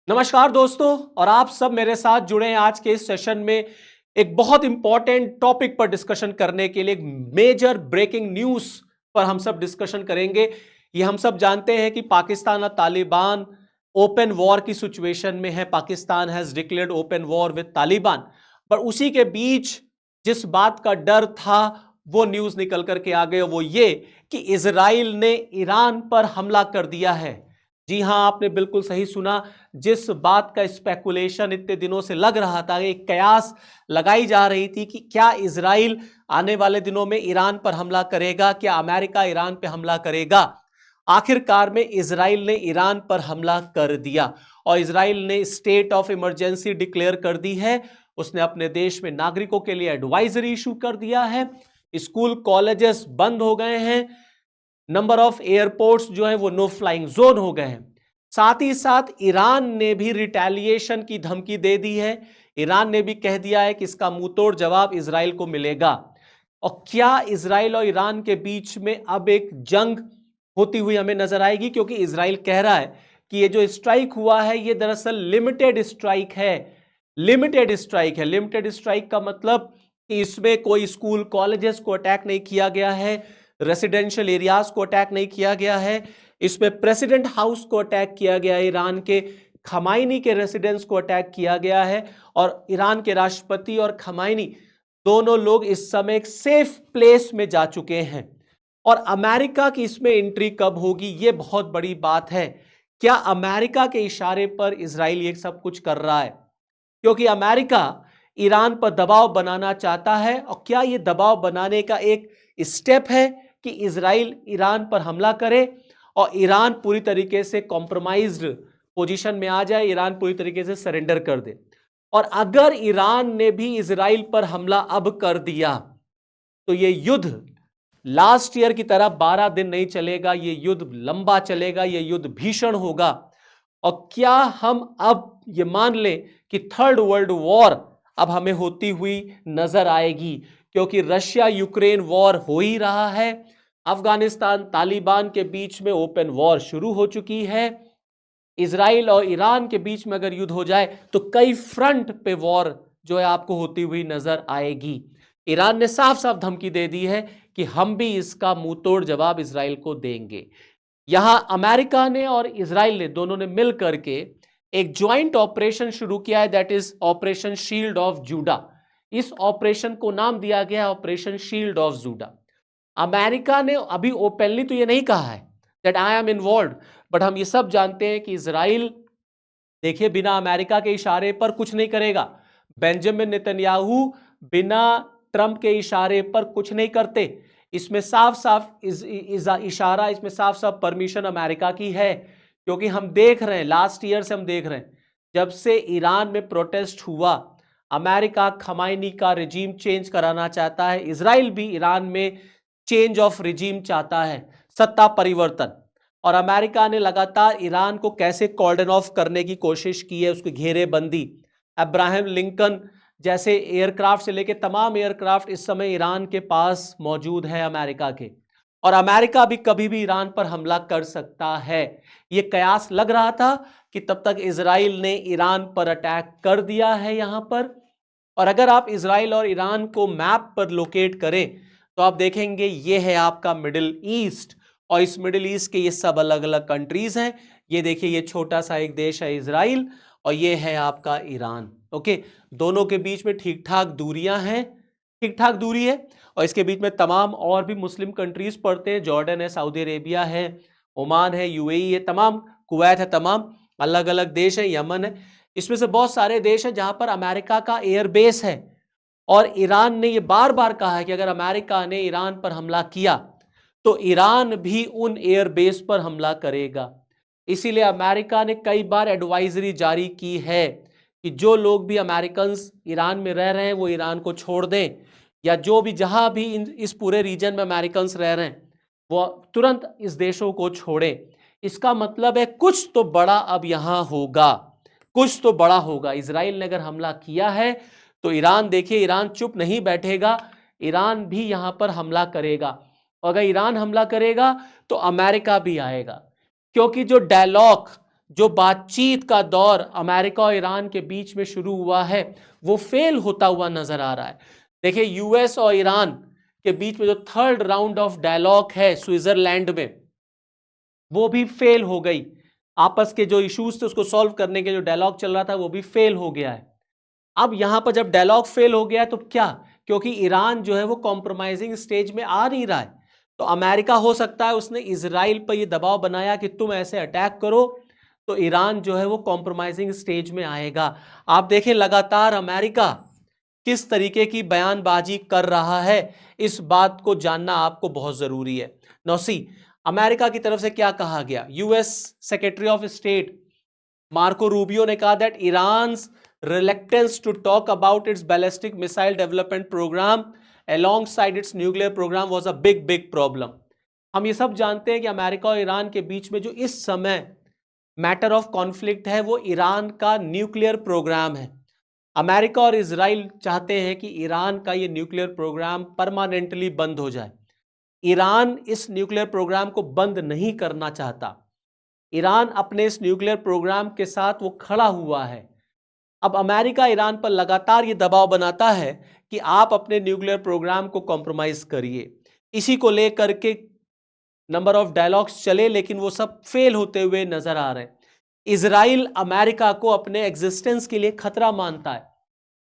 नमस्कार दोस्तों। और आप सब मेरे साथ जुड़े हैं आज के इस सेशन में एक बहुत इंपॉर्टेंट टॉपिक पर डिस्कशन करने के लिए। एक मेजर ब्रेकिंग न्यूज पर हम सब डिस्कशन करेंगे। ये हम सब जानते हैं कि पाकिस्तान और तालिबान ओपन वॉर की सिचुएशन में है। Pakistan has declared open war with Taliban. पर उसी के बीच जिस बात का डर था वो न्यूज निकल करके आ गए, वो ये कि इजराइल ने ईरान पर हमला कर दिया है। जी हां, आपने बिल्कुल सही सुना। जिस बात का स्पेकुलेशन इतने दिनों से लग रहा था, एक कयास लगाई जा रही थी कि क्या इजराइल आने वाले दिनों में ईरान पर हमला करेगा, क्या अमेरिका ईरान पर हमला करेगा। आखिरकार में इजराइल ने ईरान पर हमला कर दिया और इजराइल ने स्टेट ऑफ इमरजेंसी डिक्लेयर कर दी है। उसने अपने देश में नागरिकों के लिए एडवाइजरी इशू कर दिया है। स्कूल कॉलेजेस बंद हो गए हैं। नंबर ऑफ एयरपोर्ट्स जो है वो नो फ्लाइंग जोन हो गए हैं। साथ ही साथ ईरान ने भी रिटेलिएशन की धमकी दे दी है। ईरान ने भी कह दिया है कि इसका मुंहतोड़ जवाब इजराइल को मिलेगा। और क्या इजराइल और ईरान के बीच में अब एक जंग होती हुई हमें नजर आएगी, क्योंकि इजराइल कह रहा है कि ये जो स्ट्राइक हुआ है ये दरअसल लिमिटेड स्ट्राइक है। लिमिटेड स्ट्राइक है। लिमिटेड स्ट्राइक का मतलब कि इसमें कोई स्कूल कॉलेजेस को अटैक नहीं किया गया है, रेसिडेंशियल एरियाज को अटैक नहीं किया गया है, इसमें प्रेसिडेंट हाउस को अटैक किया गया है, ईरान के खमाइनी के रेसिडेंस को अटैक किया गया है। और ईरान के राष्ट्रपति और खमाइनी दोनों लोग इस समय एक सेफ प्लेस में जा चुके हैं। और अमेरिका की इसमें एंट्री कब होगी, यह बहुत बड़ी बात है। क्या अमेरिका के इशारे पर इजराइल ये सब कुछ कर रहा है? क्योंकि अमेरिका ईरान पर दबाव बनाना चाहता है। और क्या यह दबाव बनाने का एक स्टेप है कि इजराइल ईरान पर हमला करे और ईरान पूरी तरीके से कॉम्प्रोमाइज्ड पोजीशन में आ जाए, ईरान पूरी तरीके से सरेंडर कर दे। और अगर ईरान ने भी इजराइल पर हमला अब कर दिया तो यह युद्ध लास्ट ईयर की तरह 12 दिन नहीं चलेगा। यह युद्ध लंबा चलेगा, यह युद्ध भीषण होगा। और क्या हम अब यह मान लें कि थर्ड वर्ल्ड वॉर अब हमें होती हुई नजर आएगी, क्योंकि रशिया यूक्रेन वॉर हो ही रहा है। अफगानिस्तान तालिबान के बीच में ओपन वॉर शुरू हो चुकी है। इजराइल और ईरान के बीच में अगर युद्ध हो जाए तो कई फ्रंट पे वॉर जो है आपको होती हुई नजर आएगी। ईरान ने साफ साफ धमकी दे दी है कि हम भी इसका मुंहतोड़ जवाब इजराइल को देंगे। यहां अमेरिका ने और इजराइल ने दोनों ने मिल करके एक ज्वाइंट ऑपरेशन शुरू किया है, that is operation shield of JUDA. इस ऑपरेशन को नाम दिया गया operation shield of JUDA. America ने अभी ओपनली तो ये नहीं कहा है that I am involve, but हम ये सब जानते हैं कि इजराइल देखिए बिना अमेरिका के इशारे पर कुछ नहीं करेगा। बेंजामिन नेतन्याहू बिना ट्रंप के इशारे पर कुछ नहीं करते। इसमें साफ साफ इशारा, इसमें साफ साफ परमिशन अमेरिका की है। क्योंकि हम देख रहे हैं, लास्ट ईयर से हम देख रहे हैं, जब से ईरान में प्रोटेस्ट हुआ, अमेरिका खमाइनी का रिजीम चेंज कराना चाहता है, इजराइल भी ईरान में चेंज ऑफ रिजीम चाहता है, सत्ता परिवर्तन। और अमेरिका ने लगातार ईरान को कैसे कॉर्डन ऑफ करने की कोशिश की है, उसकी घेरेबंदी। अब्राहम लिंकन जैसे एयरक्राफ्ट से लेकर तमाम एयरक्राफ्ट इस समय ईरान के पास मौजूद है अमेरिका के। और अमेरिका भी कभी भी ईरान पर हमला कर सकता है। यह कयास लग रहा था कि तब तक इजराइल ने ईरान पर अटैक कर दिया है यहां पर। और अगर आप इजराइल और ईरान को मैप पर लोकेट करें तो आप देखेंगे ये है आपका मिडिल ईस्ट। और इस मिडिल ईस्ट के ये सब अलग अलग कंट्रीज हैं। ये देखिए, ये छोटा सा एक देश है इजराइल और ये है आपका ईरान। ओके, दोनों के बीच में ठीक ठाक दूरियां हैं, ठीक ठाक दूरी है। और इसके बीच में तमाम और भी मुस्लिम कंट्रीज पड़ते हैं, जॉर्डन है, सऊदी अरेबिया है, ओमान है, यूएई है, तमाम कुवैत है, तमाम अलग अलग देश है, यमन है। इसमें से बहुत सारे देश हैं जहां पर अमेरिका का एयरबेस है। और ईरान ने यह बार बार कहा है कि अगर अमेरिका ने ईरान पर हमला किया तो ईरान भी उन एयरबेस पर हमला करेगा। इसीलिए अमेरिका ने कई बार एडवाइजरी जारी की है कि जो लोग भी अमेरिकन ईरान में रह रहे हैं वो ईरान को छोड़ दें, या जो भी जहां भी इस पूरे रीजन में अमेरिकन रह रहे हैं वो तुरंत इस देशों को छोड़ें। इसका मतलब है कुछ तो बड़ा अब यहां होगा, कुछ तो बड़ा होगा। इजराइल ने अगर हमला किया है तो ईरान, देखिए ईरान चुप नहीं बैठेगा, ईरान भी यहां पर हमला करेगा। अगर ईरान हमला करेगा तो अमेरिका भी आएगा, क्योंकि जो डायलॉग, जो बातचीत का दौर अमेरिका और ईरान के बीच में शुरू हुआ है वो फेल होता हुआ नजर आ रहा है। देखिए यूएस और ईरान के बीच में जो थर्ड राउंड ऑफ डायलॉग है स्विट्जरलैंड में, वो भी फेल हो गई। आपस के जो इश्यूज थे उसको सॉल्व करने के जो डायलॉग चल रहा था वो भी फेल हो गया है। अब यहां पर जब डायलॉग फेल हो गया तो क्या, क्योंकि ईरान जो है वो कॉम्प्रोमाइजिंग स्टेज में आ नहीं रहा है, तो अमेरिका हो सकता है उसने इजराइल पर ये दबाव बनाया कि तुम ऐसे अटैक करो, तो ईरान जो है वो कॉम्प्रोमाइजिंग स्टेज में आएगा। आप देखें लगातार अमेरिका किस तरीके की बयानबाजी कर रहा है, इस बात को जानना आपको बहुत जरूरी है। नौसी अमेरिका की तरफ से क्या कहा गया, US secretary of state Marco Rubio ने कहा that Iran's reluctance to talk about its ballistic missile development program alongside its nuclear program was a big problem। हम ये सब जानते हैं कि अमेरिका और ईरान के बीच में जो इस समय मैटर ऑफ कॉन्फ्लिक्ट है वो ईरान का न्यूक्लियर प्रोग्राम है। अमेरिका और इजराइल चाहते हैं कि ईरान का ये न्यूक्लियर प्रोग्राम परमानेंटली बंद हो जाए। ईरान इस न्यूक्लियर प्रोग्राम को बंद नहीं करना चाहता। ईरान अपने इस न्यूक्लियर प्रोग्राम के साथ वो खड़ा हुआ है। अब अमेरिका ईरान पर लगातार ये दबाव बनाता है कि आप अपने न्यूक्लियर प्रोग्राम को कॉम्प्रोमाइज करिए। इसी को लेकर के नंबर ऑफ डायलॉग्स चले, लेकिन वो सब फेल होते हुए नजर आ रहे हैं। इजराइल अमेरिका को अपने एग्जिस्टेंस के लिए खतरा मानता है,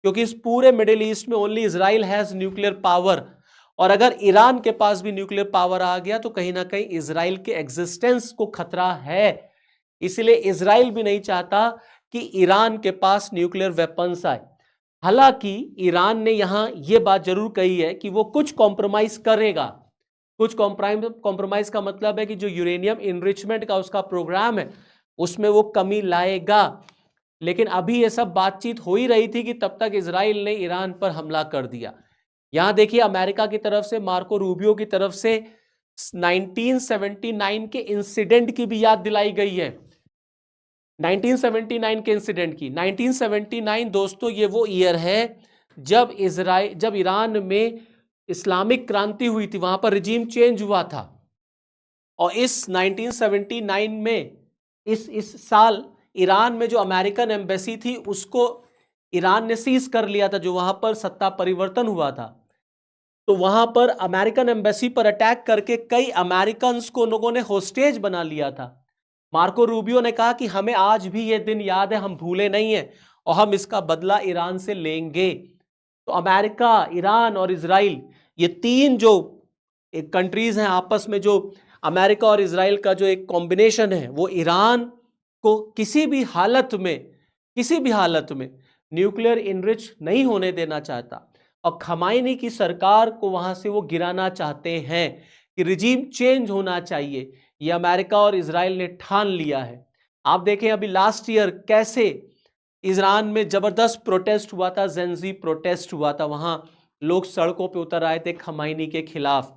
क्योंकि इस पूरे मिडिल ईस्ट में only Israel has nuclear power, और अगर ईरान के पास भी न्यूक्लियर पावर आ गया तो कहीं ना कहीं इजराइल के एग्जिस्टेंस को खतरा है। इसलिए इजराइल भी नहीं चाहता कि ईरान के पास न्यूक्लियर वेपन्स आए। हालांकि ईरान ने यहां यह बात जरूर कही है कि वो कुछ कॉम्प्रोमाइज करेगा। कुछ कॉम्प्रोमाइज का मतलब है कि जो यूरेनियम इनरिचमेंट का उसका प्रोग्राम है उसमें वो कमी लाएगा। लेकिन अभी ये सब बातचीत हो ही रही थी कि तब तक इजराइल ने ईरान पर हमला कर दिया। यहां देखिए अमेरिका की तरफ से मार्को रूबियो की तरफ से 1979 के इंसिडेंट की भी याद दिलाई गई है। 1979 के इंसिडेंट की। 1979 दोस्तों ये वो ईयर है जब ईरान में इस्लामिक क्रांति हुई थी, वहां पर रिजीम चेंज हुआ था। और इस 1979 में इस साल ईरान में जो अमेरिकन एम्बेसी थी उसको ईरान ने सीज कर लिया था, जो वहां पर सत्ता परिवर्तन हुआ था। तो वहां पर अमेरिकन एम्बेसी पर अटैक करके कई अमेरिकन्स को लोगों ने होस्टेज बना लिया था। मार्को रूबियो ने कहा कि हमें आज भी ये दिन याद है, हम भूले नहीं है और हम इसका बदला ईरान से लेंगे। तो अमेरिका, ईरान और इजराइल, ये तीन जो एक कंट्रीज हैं आपस में, जो अमेरिका और इजराइल का जो एक कॉम्बिनेशन है वो ईरान को किसी भी हालत में न्यूक्लियर इनरिच नहीं होने देना चाहता। और खमाइनी की सरकार को वहां से वो गिराना चाहते हैं कि रिजीम चेंज होना चाहिए। ये अमेरिका और इजराइल ने ठान लिया है। आप देखें अभी लास्ट ईयर कैसे ईरान में जबरदस्त प्रोटेस्ट हुआ था, जेंजी प्रोटेस्ट हुआ था, वहां लोग सड़कों पे उतर आए थे खमाइनी के खिलाफ,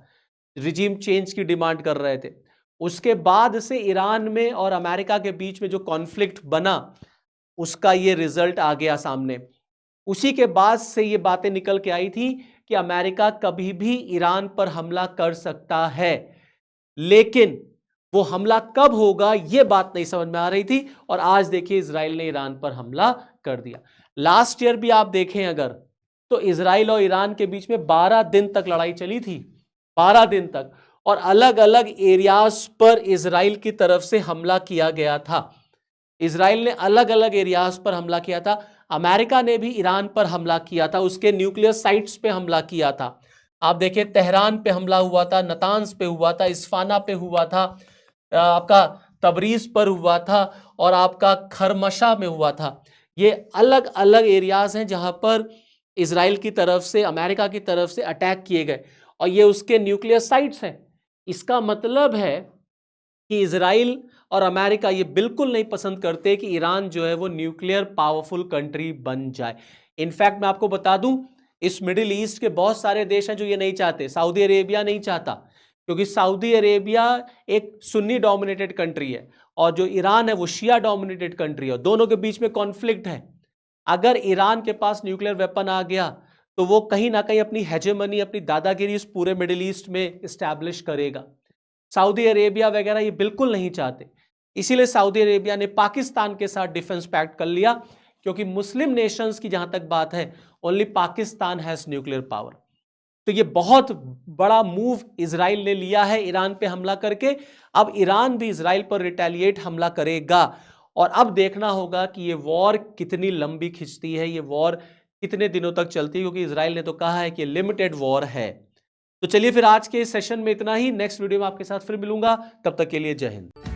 रिजीम चेंज की डिमांड कर रहे थे। उसके बाद से ईरान में और अमेरिका के बीच में जो कॉन्फ्लिक्ट बना उसका ये रिजल्ट आ गया सामने। उसी के बाद से ये बातें निकल के आई थी कि अमेरिका कभी भी ईरान पर हमला कर सकता है, लेकिन वो हमला कब होगा ये बात नहीं समझ में आ रही थी। और आज देखिए इजराइल ने ईरान पर हमला कर दिया। लास्ट ईयर भी आप देखें अगर, तो इजराइल और ईरान के बीच में 12 दिन तक लड़ाई चली थी, 12 दिन तक, और अलग अलग एरियाज पर इजराइल की तरफ से हमला किया गया था। इजराइल ने अलग अलग एरियाज पर हमला किया था। अमेरिका ने भी ईरान पर हमला किया था, उसके न्यूक्लियर साइट्स पे हमला किया था। आप देखिए तेहरान पे हमला हुआ था, नतांज पे हुआ था, इस्फाना पे हुआ था, आपका तबरीज पर हुआ था, और आपका खरमशा में हुआ था। ये अलग अलग एरियाज हैं जहां पर इजराइल की तरफ से, अमेरिका की तरफ से अटैक किए गए, और ये उसके न्यूक्लियर साइट्स हैं। इसका मतलब है कि इजराइल और अमेरिका ये बिल्कुल नहीं पसंद करते कि ईरान जो है वो न्यूक्लियर पावरफुल कंट्री बन जाए। इनफैक्ट मैं आपको बता दूं, इस मिडिल ईस्ट के बहुत सारे देश हैं जो ये नहीं चाहते। सऊदी अरेबिया नहीं चाहता, क्योंकि सऊदी अरेबिया एक सुन्नी डोमिनेटेड कंट्री है, और जो ईरान है वो शिया डोमिनेटेड कंट्री है, दोनों के बीच में कॉन्फ्लिक्ट है। अगर ईरान के पास न्यूक्लियर वेपन आ गया तो वो कहीं ना कहीं अपनी हेजेमनी, अपनी दादागिरी इस पूरे मिडिल ईस्ट में इस्टेब्लिश करेगा। सऊदी अरेबिया वगैरह ये बिल्कुल नहीं चाहते। इसीलिए सऊदी अरेबिया ने पाकिस्तान के साथ डिफेंस पैक्ट कर लिया, क्योंकि मुस्लिम नेशंस की जहां तक बात है, only Pakistan has nuclear power. तो ये बहुत बड़ा मूव इजराइल ने लिया है ईरान पे हमला करके। अब ईरान भी इजराइल पर रिटेलिएट हमला करेगा, और अब देखना होगा कि ये वॉर कितनी लंबी खिंचती है, ये वॉर कितने दिनों तक चलती है, क्योंकि इजराइल ने तो कहा है कि लिमिटेड वॉर है। तो चलिए फिर आज के सेशन में इतना ही। नेक्स्ट वीडियो में आपके साथ फिर मिलूंगा, तब तक के लिए जय हिंद।